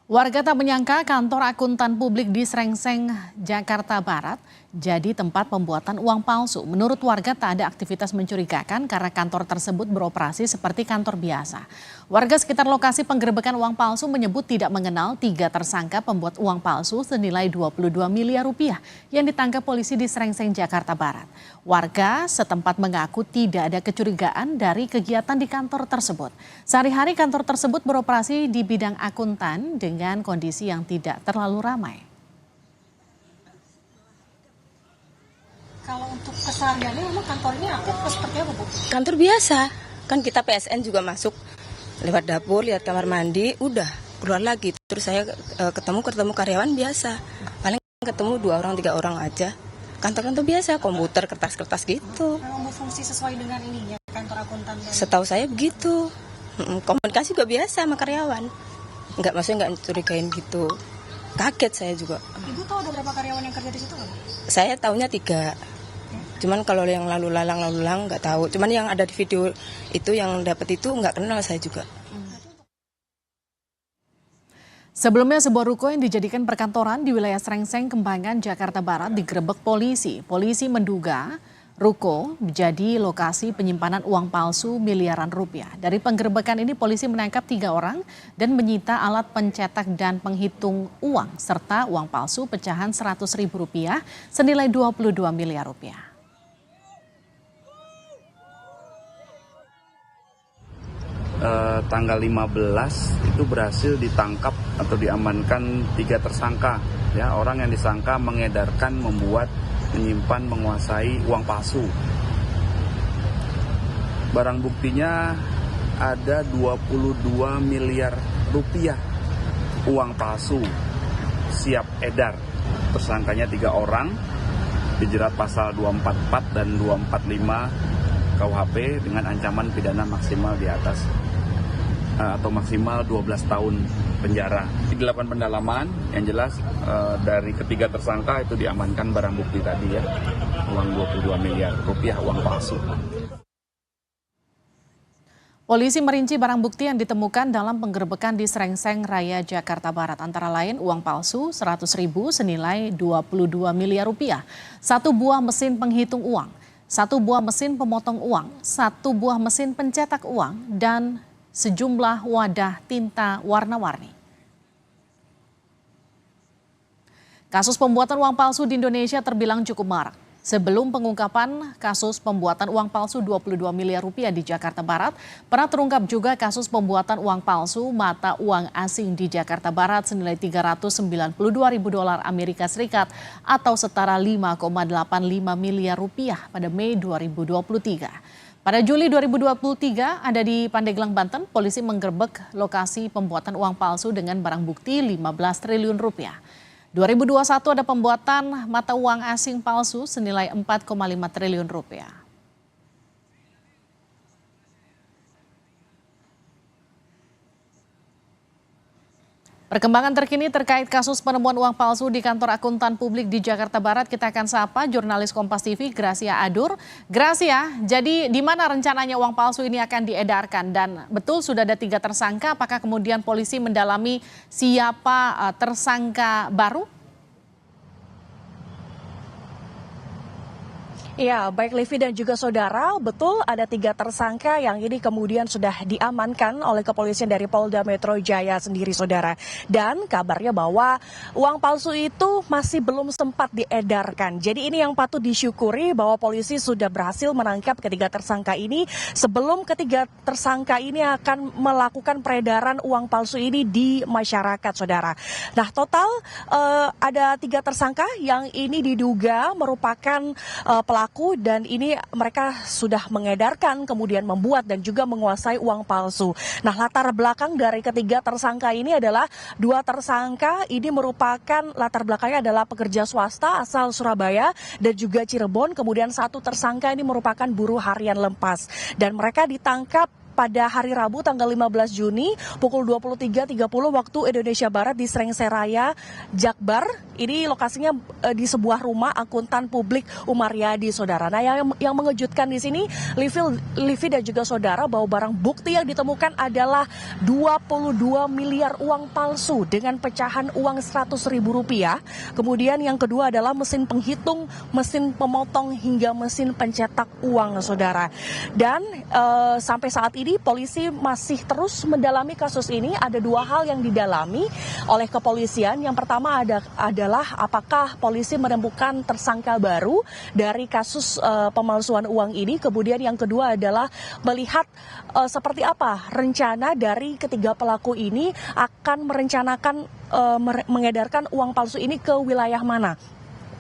Warga tak menyangka kantor akuntan publik di Srengseng, Jakarta Barat jadi tempat pembuatan uang palsu. Menurut warga tak ada aktivitas mencurigakan karena kantor tersebut beroperasi seperti kantor biasa. Warga sekitar lokasi penggerebekan uang palsu menyebut tidak mengenal 3 tersangka pembuat uang palsu senilai 22 miliar rupiah yang ditangkap polisi di Srengseng, Jakarta Barat. Warga setempat mengaku tidak ada kecurigaan dari kegiatan di kantor tersebut. Sehari-hari kantor tersebut beroperasi di bidang akuntan dengan kondisi yang tidak terlalu ramai. Kalau untuk kesehariannya memang kantor ini aktif seperti apa, Bu? Kantor biasa, kan kita PSN juga masuk lewat dapur, lihat kamar mandi, udah keluar lagi. Terus saya ketemu karyawan biasa, paling ketemu 2 orang 3 orang aja. Kantor-kantor biasa, komputer, kertas-kertas gitu. Memang berfungsi sesuai dengan ininya kantor akuntan. Setahu saya begitu. Komunikasi juga biasa sama karyawan. Maksudnya nggak curigain gitu. Kaget saya juga. Ibu tahu ada berapa karyawan yang kerja di situ nggak? Saya tahunya 3. Cuman kalau yang lalu lalang nggak tahu. Cuman yang ada di video itu yang dapat itu nggak kenal saya juga. Sebelumnya sebuah ruko yang dijadikan perkantoran di wilayah Srengseng, Kembangan, Jakarta Barat digerebek polisi. Polisi menduga ruko menjadi lokasi penyimpanan uang palsu miliaran rupiah. Dari penggerebekan ini polisi menangkap 3 orang dan menyita alat pencetak dan penghitung uang serta uang palsu pecahan Rp100.000 senilai 22 miliar rupiah. Tanggal 15 itu berhasil ditangkap atau diamankan 3 tersangka, ya, orang yang disangka mengedarkan, membuat, menyimpan, menguasai uang palsu. Barang buktinya ada 22 miliar rupiah uang palsu siap edar. Tersangkanya 3 orang, dijerat pasal 244 dan 245 KUHP dengan ancaman pidana maksimal di atas atau maksimal 12 tahun penjara. Dilakukan pendalaman, yang jelas dari ketiga tersangka itu diamankan barang bukti tadi, ya, uang 22 miliar rupiah uang palsu. Polisi merinci barang bukti yang ditemukan dalam penggerebekan di Srengseng Raya, Jakarta Barat. Antara lain uang palsu 100.000 senilai 22 miliar rupiah, 1 buah mesin penghitung uang, 1 buah mesin pemotong uang, 1 buah mesin pencetak uang, dan sejumlah wadah tinta warna-warni. Kasus pembuatan uang palsu di Indonesia terbilang cukup marak. Sebelum pengungkapan kasus pembuatan uang palsu 22 miliar rupiah di Jakarta Barat, pernah terungkap juga kasus pembuatan uang palsu mata uang asing di Jakarta Barat senilai $392.000 Amerika Serikat atau setara 5,85 miliar rupiah pada Mei 2023. Pada Juli 2023, ada di Pandeglang, Banten, polisi menggerebek lokasi pembuatan uang palsu dengan barang bukti 15 triliun rupiah. 2021 ada pembuatan mata uang asing palsu senilai 4,5 triliun rupiah. Perkembangan terkini terkait kasus penemuan uang palsu di kantor akuntan publik di Jakarta Barat, kita akan sapa jurnalis Kompas TV Gracia Adur. Gracia, jadi di mana rencananya uang palsu ini akan diedarkan dan betul sudah ada 3 tersangka, apakah kemudian polisi mendalami siapa tersangka baru? Ya, baik Livi dan juga saudara, betul ada 3 tersangka yang ini kemudian sudah diamankan oleh kepolisian dari Polda Metro Jaya sendiri, saudara. Dan kabarnya bahwa uang palsu itu masih belum sempat diedarkan. Jadi ini yang patut disyukuri bahwa polisi sudah berhasil menangkap ketiga tersangka ini sebelum ketiga tersangka ini akan melakukan peredaran uang palsu ini di masyarakat, saudara. Nah, total ada 3 tersangka yang ini diduga merupakan pelaku dan ini mereka sudah mengedarkan, kemudian membuat dan juga menguasai uang palsu. Nah, latar belakang dari ketiga tersangka ini adalah 2 tersangka ini merupakan latar belakangnya adalah pekerja swasta asal Surabaya dan juga Cirebon, kemudian 1 tersangka ini merupakan buruh harian lepas dan mereka ditangkap pada hari Rabu tanggal 15 Juni pukul 23.30 waktu Indonesia Barat di Srengseraya, Jakbar. Ini lokasinya di sebuah rumah akuntan publik Umaryadi, saudara. Nah, yang mengejutkan di sini, Livi dan juga saudara, bahwa barang bukti yang ditemukan adalah 22 miliar uang palsu dengan pecahan uang Rp100.000. Kemudian yang kedua adalah mesin penghitung, mesin pemotong hingga mesin pencetak uang, saudara. Dan sampai saat ini polisi masih terus mendalami kasus ini. Ada dua hal yang didalami oleh kepolisian. Yang pertama adalah apakah polisi menemukan tersangka baru dari kasus pemalsuan uang ini. Kemudian yang kedua adalah melihat seperti apa rencana dari ketiga pelaku ini akan merencanakan mengedarkan uang palsu ini ke wilayah mana.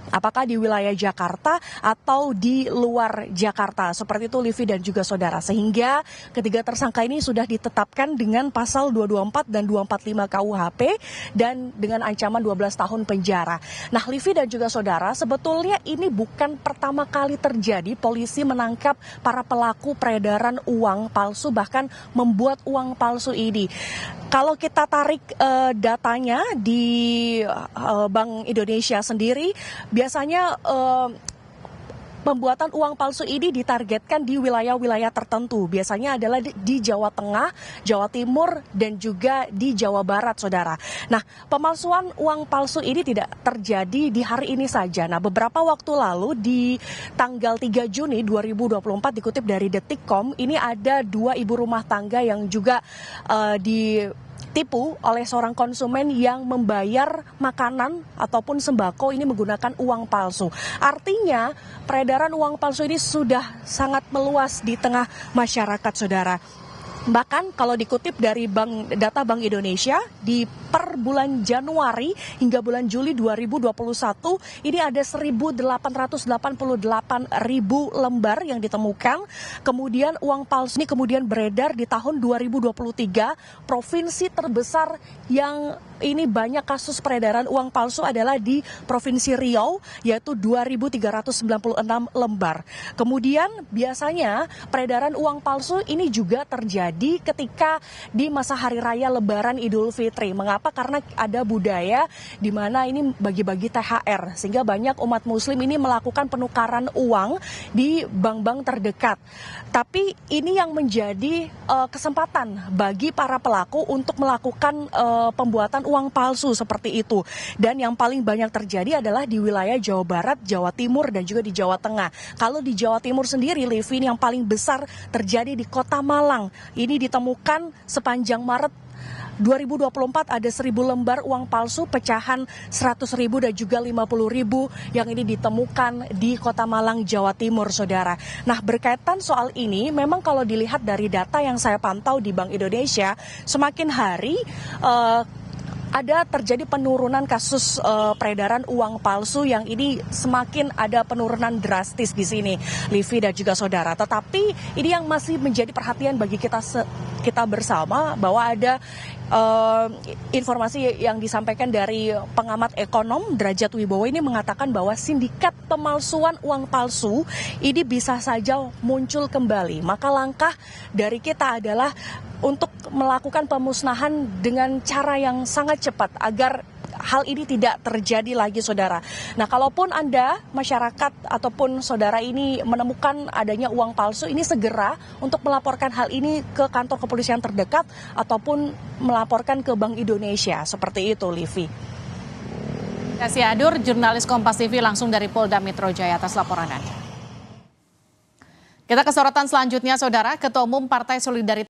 Apakah di wilayah Jakarta atau di luar Jakarta. Seperti itu Livi dan juga saudara. Sehingga ketiga tersangka ini sudah ditetapkan dengan pasal 224 dan 245 KUHP dan dengan ancaman 12 tahun penjara. Nah, Livi dan juga saudara, sebetulnya ini bukan pertama kali terjadi polisi menangkap para pelaku peredaran uang palsu, bahkan membuat uang palsu ini. Kalau kita tarik datanya di Bank Indonesia sendiri, biasanya pembuatan uang palsu ini ditargetkan di wilayah-wilayah tertentu. Biasanya adalah di Jawa Tengah, Jawa Timur, dan juga di Jawa Barat, saudara. Nah, pemalsuan uang palsu ini tidak terjadi di hari ini saja. Nah, beberapa waktu lalu di tanggal 3 Juni 2024 dikutip dari Detikcom, ini ada dua ibu rumah tangga yang juga ditipu oleh seorang konsumen yang membayar makanan ataupun sembako ini menggunakan uang palsu. Artinya peredaran uang palsu ini sudah sangat meluas di tengah masyarakat, saudara. Bahkan kalau dikutip dari data Bank Indonesia, di per bulan Januari hingga bulan Juli 2021, ini ada 1.888.000 lembar yang ditemukan. Kemudian uang palsu ini kemudian beredar di tahun 2023. Provinsi terbesar yang ini banyak kasus peredaran uang palsu adalah di Provinsi Riau, yaitu 2.396 lembar. Kemudian biasanya peredaran uang palsu ini juga terjadi ketika di masa hari raya Lebaran Idul Fitri. Mengapa? Karena ada budaya di mana ini bagi-bagi THR, sehingga banyak umat muslim ini melakukan penukaran uang di bank-bank terdekat. Tapi ini yang menjadi kesempatan bagi para pelaku untuk melakukan pembuatan uang palsu seperti itu. Dan yang paling banyak terjadi adalah di wilayah Jawa Barat, Jawa Timur, dan juga di Jawa Tengah. Kalau di Jawa Timur sendiri, Livi, yang paling besar terjadi di Kota Malang. Ini ditemukan sepanjang Maret 2024 ada 1.000 lembar uang palsu pecahan 100.000 dan juga 50.000 yang ini ditemukan di Kota Malang, Jawa Timur, saudara. Nah, berkaitan soal ini, memang kalau dilihat dari data yang saya pantau di Bank Indonesia, semakin hari ada terjadi penurunan kasus peredaran uang palsu yang ini semakin ada penurunan drastis di sini, Livi dan juga saudara. Tetapi ini yang masih menjadi perhatian bagi kita bersama, bahwa ada informasi yang disampaikan dari pengamat ekonom Derajat Wibowo ini mengatakan bahwa sindikat pemalsuan uang palsu ini bisa saja muncul kembali. Maka langkah dari kita adalah untuk melakukan pemusnahan dengan cara yang sangat cepat agar hal ini tidak terjadi lagi, saudara. Nah, kalaupun Anda, masyarakat ataupun saudara ini menemukan adanya uang palsu, ini segera untuk melaporkan hal ini ke kantor kepolisian terdekat ataupun melaporkan ke Bank Indonesia. Seperti itu, Livi. Kasih Adur, jurnalis Kompas TV langsung dari Polda Metro Jaya atas laporan Anda. Kita ke sorotan selanjutnya, saudara. Ketua Umum Partai Solidaritas